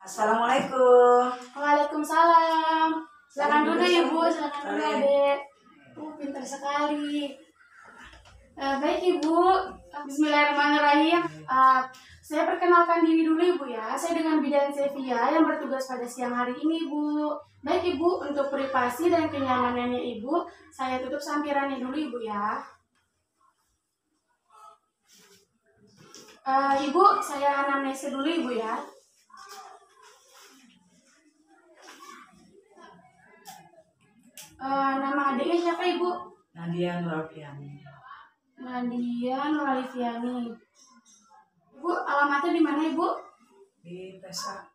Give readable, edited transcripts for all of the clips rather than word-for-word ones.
Assalamualaikum. Waalaikumsalam. Silakan dulu Ibu, silakan dulu Boleh. Adek. Pintar sekali. Baik Ibu, Bismillahirrahmanirrahim. Saya perkenalkan diri dulu Ibu ya. Saya dengan bidan Sevia yang bertugas pada siang hari ini Ibu. Baik Ibu, untuk privasi dan kenyamanannya Ibu, saya tutup sampirannya dulu Ibu ya. Ibu, saya anamnesa dulu Ibu ya. Nama adiknya siapa Ibu? Nadia Nuralfiani. Nadia Nuralifiani. Ibu, alamatnya di mana Ibu? Di Pesa.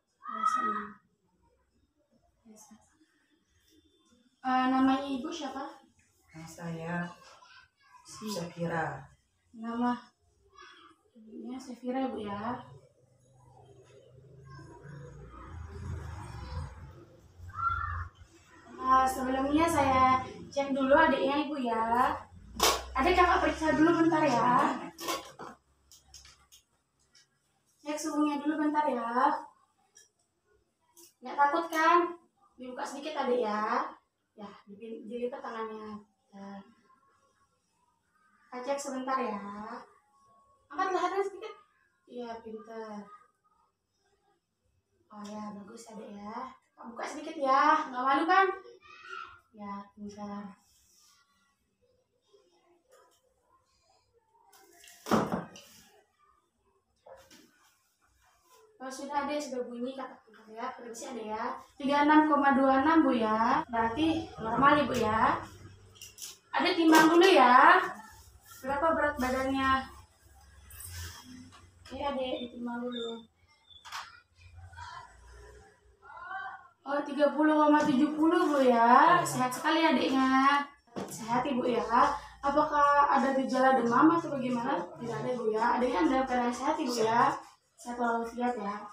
Namanya Ibu siapa? Nama saya Safira. Nama ibunya Safira Ibu ya. Sebelumnya saya cek dulu adiknya Ibu ya. Adik kakak periksa dulu bentar ya. Cek suhunya dulu bentar ya. Nggak takut kan? Dibuka sedikit adik ya. Ya, dilipat tangannya. Ya. Kita cek sebentar ya. Angkat lehernya sedikit. Iya, pintar. Oh ya, bagus adik ya. Buka sedikit ya. Nggak malu kan? Ya, pintar. Oh, sudah ada, sudah bunyi kata pintar ya. Periksa ada ya. 36,26 Bu ya. Berarti normal Ibu ya. Ada timbang dulu ya. Berapa berat badannya? Ya, Adek, ditimbang dulu. Oh, 30,70 Bu ya. Sehat sekali adiknya. Sehat Ibu ya. Apakah ada gejala demam atau bagaimana? Tidak ada Ibu ya. Adiknya dalam keadaan sehat Ibu ya. Sehat walafiat ya.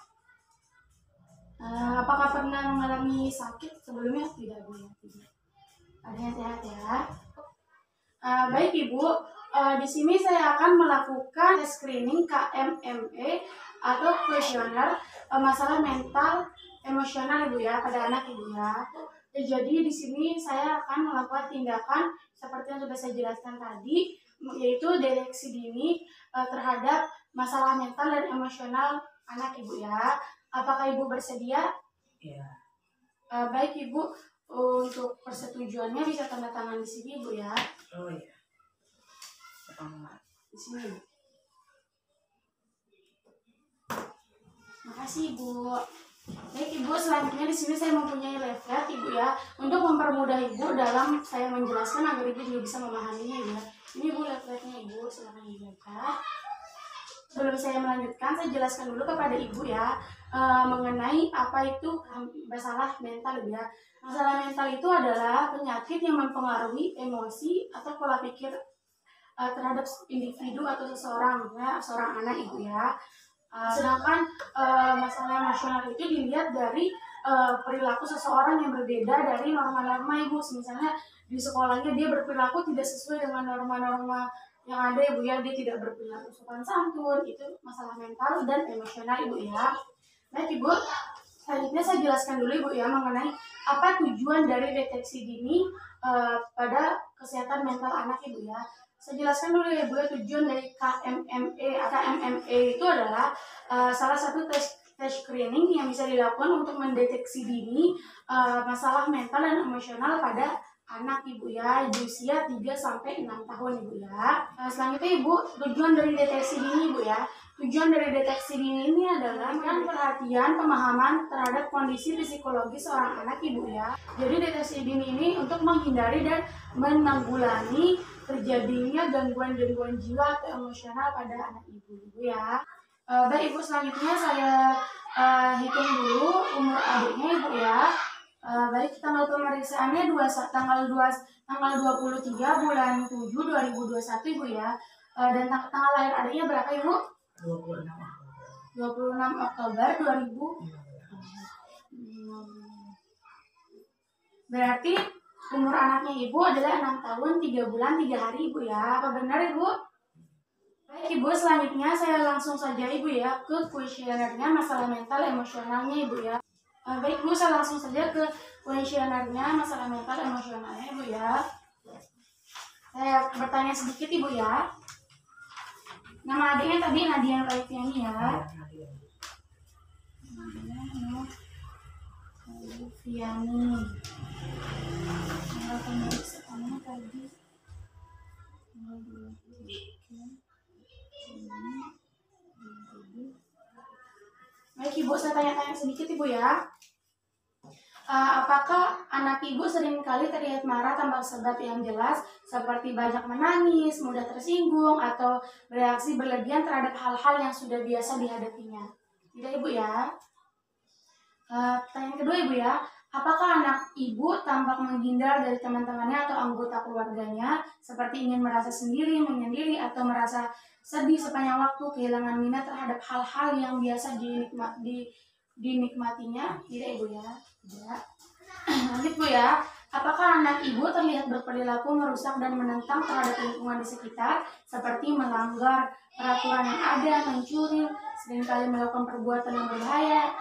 Apakah pernah mengalami sakit sebelumnya? Tidak Bu ya. Tidak. Adiknya sehat ya. Baik Ibu, di sini saya akan melakukan screening KMME atau kuesioner masalah mental emosional Ibu ya pada anak Ibu ya. Jadi di sini saya akan melakukan tindakan seperti yang sudah saya jelaskan tadi, yaitu deteksi dini terhadap masalah mental dan emosional anak Ibu ya. Apakah Ibu bersedia? Iya. Baik Ibu, untuk persetujuannya bisa tanda tangan di sini Ibu ya. Oh iya. Di sini. Makasih Ibu. Baik Ibu, selanjutnya di sini saya mempunyai leaflet Ibu ya, untuk mempermudah Ibu dalam saya menjelaskan agar Ibu juga bisa memahaminya Ibu ya. Ini Ibu leafletnya Ibu, silakan dibaca. Sebelum saya melanjutkan, saya jelaskan dulu kepada Ibu ya mengenai apa itu masalah mental Ibu ya. Masalah mental itu adalah penyakit yang mempengaruhi emosi atau pola pikir terhadap individu atau seseorang ya, seorang anak Ibu ya. Sedangkan masalah emosional itu dilihat dari perilaku seseorang yang berbeda dari norma-norma Ibu. Misalnya di sekolahnya dia berperilaku tidak sesuai dengan norma-norma yang ada Ibu ya, dia tidak berperilaku sopan santun, itu masalah mental dan emosional Ibu ya. Baik Ibu, selanjutnya saya jelaskan dulu Ibu ya mengenai apa tujuan dari deteksi dini pada kesehatan mental anak Ibu ya. Saya jelaskan dulu ya Bu, tujuan dari KMME. KMME itu adalah salah satu tes screening yang bisa dilakukan untuk mendeteksi dini masalah mental dan emosional pada anak Ibu ya, di usia 3-6 tahun Ibu ya. Selanjutnya Ibu, tujuan dari deteksi dini Ibu ya. Tujuan dari deteksi dini ini adalah memberikan perhatian, pemahaman terhadap kondisi psikologis seorang anak Ibu ya. Jadi deteksi dini ini untuk menghindari dan menanggulangi terjadinya gangguan-gangguan jiwa atau emosional pada anak Ibu ya. Baik Ibu, selanjutnya saya hitung dulu umur adiknya Ibu ya. Baik, tanggal pemeriksaannya tanggal 23 bulan 7 2021 Ibu ya. Dan tanggal lahir adiknya berapa Ibu? 26 Oktober 2000. Berarti umur anaknya Ibu adalah 6 tahun 3 bulan 3 hari Ibu ya. Apa benar Ibu? Baik Ibu, selanjutnya saya langsung saja Ibu ya ke kuesionernya masalah mental emosionalnya Ibu ya. Baik Bu, saya langsung saja ke kuesionernya masalah mental emosionalnya Ibu ya. Saya bertanya sedikit Ibu ya. Nama adiknya tadi Nadia Raifiani ya. Raifiani. Tanggal pemeriksaannya tadi. Baik Ibu, saya tanya-tanya sedikit Ibu ya. Apakah anak Ibu seringkali terlihat marah tanpa sebab yang jelas, seperti banyak menangis, mudah tersinggung, atau bereaksi berlebihan terhadap hal-hal yang sudah biasa dihadapinya? Tidak Ibu ya. Pertanyaan kedua Ibu ya, apakah anak Ibu tampak menghindar dari teman-temannya atau anggota keluarganya, seperti ingin merasa sendiri, menyendiri, atau merasa sedih sepanjang waktu, kehilangan minat terhadap hal-hal yang biasa dinikmatinya? Tidak Ibu ya. Ya. Lanjut Bu ya, apakah anak Ibu terlihat berperilaku merusak dan menentang terhadap lingkungan di sekitar, seperti melanggar peraturan yang ada, mencuri, seringkali melakukan perbuatan yang berbahaya,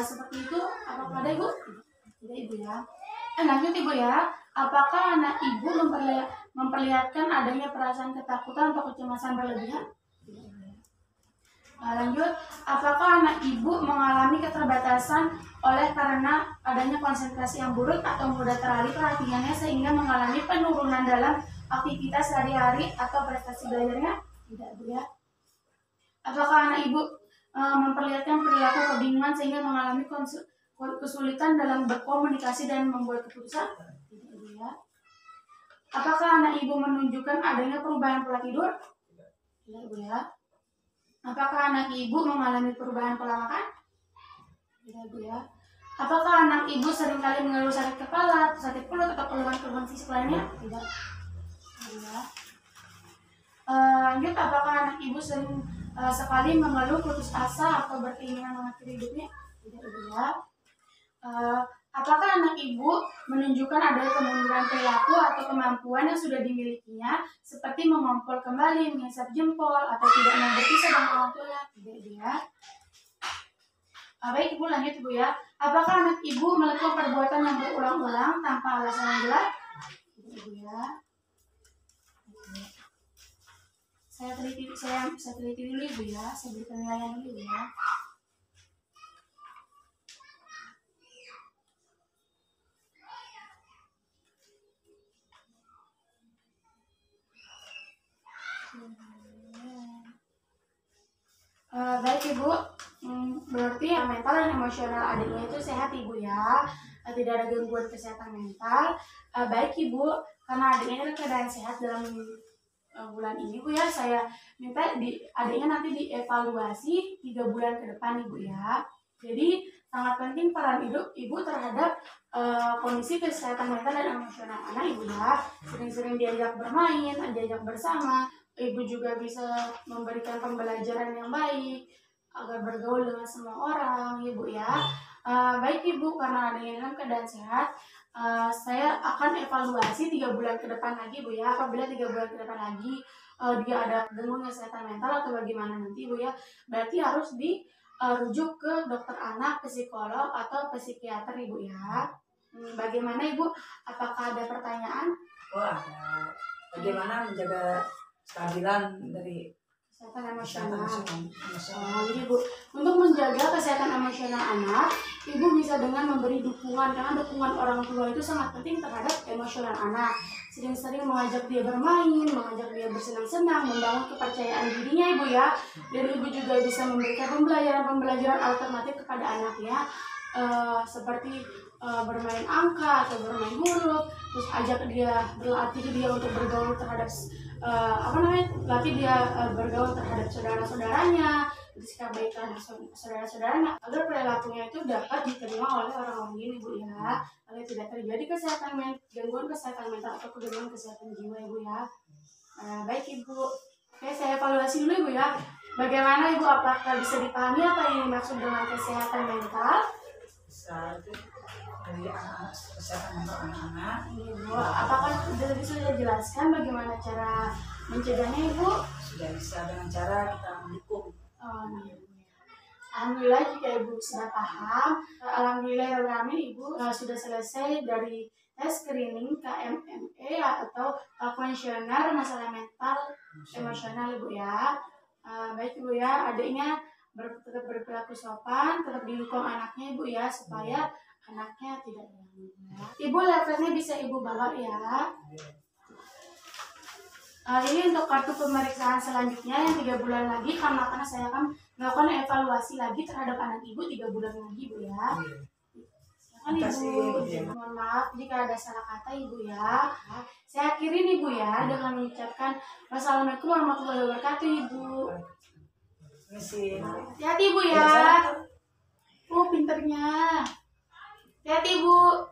seperti itu? Apakah ada Ibu? Tidak Ibu ya. Lanjut Ibu ya, apakah anak Ibu memperlihatkan adanya perasaan ketakutan atau kecemasan berlebihan? Lanjut, apakah anak Ibu mengalami keterbatasan oleh karena adanya konsentrasi yang buruk atau mudah teralih perhatiannya sehingga mengalami penurunan dalam aktivitas sehari-hari atau prestasi belajarnya? Tidak Bu ya. Apakah anak Ibu memperlihatkan perilaku kebingungan sehingga mengalami kesulitan dalam berkomunikasi dan membuat keputusan? Tidak Bu ya. Apakah anak Ibu menunjukkan adanya perubahan pola tidur? Tidak Bu ya. Apakah anak Ibu mengalami perubahan pola makan? Tidak Bu ya. Apakah anak Ibu seringkali mengeluh sakit kepala, sakit perut, atau keluhan-keluhan fisik lainnya? Tidak. Ya. Lanjut, apakah anak Ibu sering sekali mengeluh putus asa atau berkeinginan mengakhiri hidupnya? Tidak Ibu ya. Apakah anak Ibu menunjukkan adanya kemunduran perilaku atau kemampuan yang sudah dimilikinya, seperti mengompol kembali, menghisap jempol, atau tidak mau berpisah dengan orang tuanya? Tidak Ibu ya. Baik Ibu, lanjut Ibu ya. Apakah anak Ibu melakukan perbuatan yang berulang-ulang tanpa alasan yang jelas? Tidak Ibu ya. Saya teliti dulu Ibu ya. Saya beri penilaian dulu ya. Baik Ibu, berarti mental dan emosional adiknya itu sehat Ibu ya, tidak ada gangguan kesehatan mental. Baik Ibu, karena adiknya dalam keadaan sehat dalam bulan ini Bu ya, saya minta adiknya nanti dievaluasi 3 bulan ke depan Ibu ya. Jadi sangat penting peran Ibu terhadap kondisi kesehatan mental dan emosional anak Ibu ya. Sering-sering diajak bermain, diajak bersama. Ibu juga bisa memberikan pembelajaran yang baik agar bergaul dengan semua orang Ibu ya. Baik Ibu, karena adanya dalam keadaan sehat, saya akan evaluasi 3 bulan ke depan lagi Bu ya. Apabila 3 bulan ke depan lagi dia ada gangguan kesehatan mental atau bagaimana nanti Bu ya, berarti harus dirujuk ke dokter anak, psikolog, atau psikiater Ibu ya. Bagaimana Ibu? Apakah ada pertanyaan? Oh ada. Bagaimana menjaga kestabilan dari kesehatan emosional. Jadi Bu, untuk menjaga kesehatan emosional anak, Ibu bisa dengan memberi dukungan, karena dukungan orang tua itu sangat penting terhadap emosional anak. Sering-sering mengajak dia bermain, mengajak dia bersenang-senang, membangun kepercayaan dirinya Ibu ya. Dan Ibu juga bisa memberikan pembelajaran alternatif kepada anaknya, seperti bermain angka atau bermain huruf, terus ajak dia berlatih dia untuk bergaul terhadap latih dia bergaul terhadap saudara-saudaranya, bersikap baik terhadap saudara-saudaranya, agar perilakunya itu dapat diterima oleh orang lain Ibu ya, agar tidak terjadi gangguan kesehatan mental atau gangguan kesehatan jiwa Ibu ya. Baik Ibu, oke, saya evaluasi dulu Ibu ya. Bagaimana Ibu, apakah bisa dipahami apa yang dimaksud dengan kesehatan mental? Bisa itu dari anak-anak, kesehatan mental anak-anak. Ibu, apakah sudah jelaskan bagaimana cara Mencegahnya ibu? Sudah bisa dengan cara kita mendukung. Oh, iya. Alhamdulillah jika ibu sudah paham. Alhamdulillah ibu sudah selesai dari tes screening KMME atau kuesioner masalah mental emosional ibu ya. Baik ibu ya, adiknya tetap berperilaku sopan, tetap didukung anaknya ibu ya, supaya anaknya tidak ganggu. Ibu levelnya bisa ibu bawa ya. Ini untuk kartu pemeriksaan selanjutnya yang 3 bulan lagi, karena saya akan melakukan evaluasi lagi terhadap anak ibu 3 bulan lagi bu ya. Silakan ibu. Mohon maaf jika ada salah kata ibu ya. Saya akhiri nih bu ya dengan mengucapkan wassalamualaikum warahmatullahi wabarakatuh ibu. Hati-hati ibu ya. Pinternya. Hati-hati ibu.